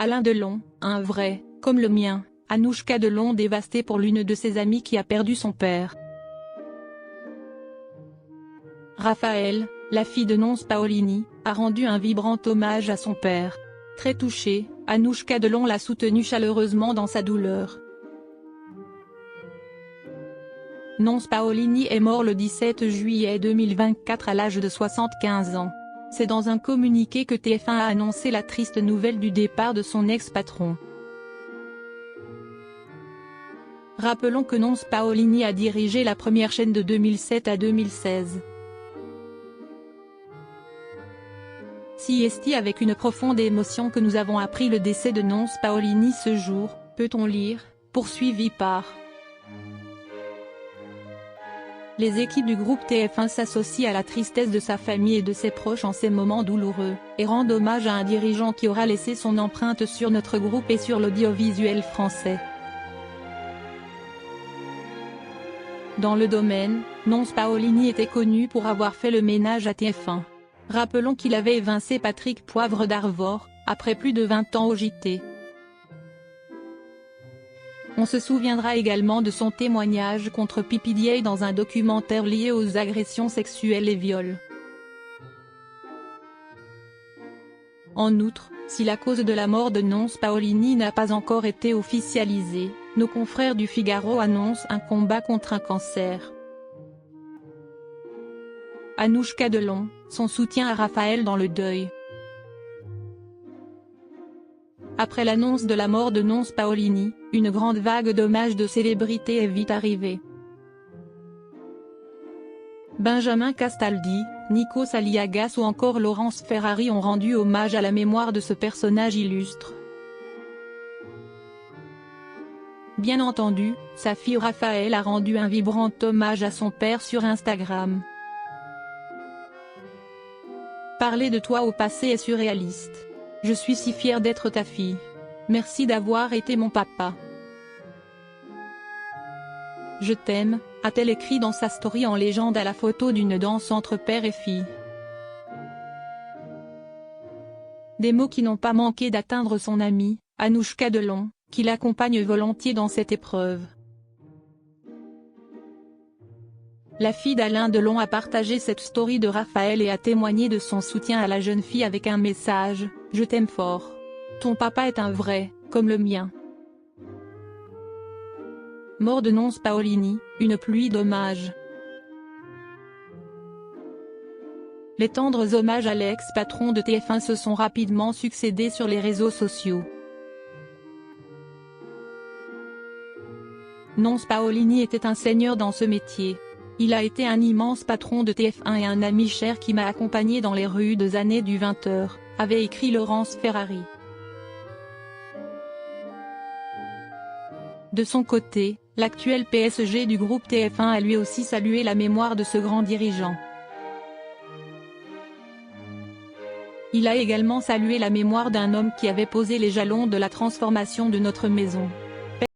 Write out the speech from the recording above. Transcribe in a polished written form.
Alain Delon, un vrai, comme le mien. Anouchka Delon dévastée pour l'une de ses amies qui a perdu son père. Raphaël, la fille de Nonce Paolini, a rendu un vibrant hommage à son père. Très touchée, Anouchka Delon l'a soutenue chaleureusement dans sa douleur. Nonce Paolini est mort le 17 juillet 2024 à l'âge de 75 ans. C'est dans un communiqué que TF1 a annoncé la triste nouvelle du départ de son ex-patron. Rappelons que Nonce Paolini a dirigé la première chaîne de 2007 à 2016. Si est avec une profonde émotion que nous avons appris le décès de Nonce Paolini ce jour, peut-on lire, poursuivi par. Les équipes du groupe TF1 s'associent à la tristesse de sa famille et de ses proches en ces moments douloureux, et rendent hommage à un dirigeant qui aura laissé son empreinte sur notre groupe et sur l'audiovisuel français. Dans le domaine, Nonce Paolini était connu pour avoir fait le ménage à TF1. Rappelons qu'il avait évincé Patrick Poivre d'Arvor, après plus de 20 ans au JT. On se souviendra également de son témoignage contre PPDA dans un documentaire lié aux agressions sexuelles et viols. En outre, si la cause de la mort de Nonce Paolini n'a pas encore été officialisée, nos confrères du Figaro annoncent un combat contre un cancer. Anouchka Delon, son soutien à Raphaël dans le deuil. Après l'annonce de la mort de Nonce Paolini, une grande vague d'hommages de célébrités est vite arrivée. Benjamin Castaldi, Nikos Aliagas ou encore Laurence Ferrari ont rendu hommage à la mémoire de ce personnage illustre. Bien entendu, sa fille Raphaël a rendu un vibrant hommage à son père sur Instagram. Parler de toi au passé est surréaliste. Je suis si fière d'être ta fille. Merci d'avoir été mon papa. Je t'aime, a-t-elle écrit dans sa story en légende à la photo d'une danse entre père et fille. Des mots qui n'ont pas manqué d'atteindre son amie, Anouchka Delon, qui l'accompagne volontiers dans cette épreuve. La fille d'Alain Delon a partagé cette story de Raphaël et a témoigné de son soutien à la jeune fille avec un message « Je t'aime fort. Ton papa est un vrai, comme le mien ». Mort de Nonce Paolini, une pluie d'hommages. Les tendres hommages à l'ex-patron de TF1 se sont rapidement succédés sur les réseaux sociaux. Nonce Paolini était un seigneur dans ce métier. Il a été un immense patron de TF1 et un ami cher qui m'a accompagné dans les rudes années du 20h, avait écrit Laurence Ferrari. De son côté, l'actuel PSG du groupe TF1 a lui aussi salué la mémoire de ce grand dirigeant. Il a également salué la mémoire d'un homme qui avait posé les jalons de la transformation de notre maison.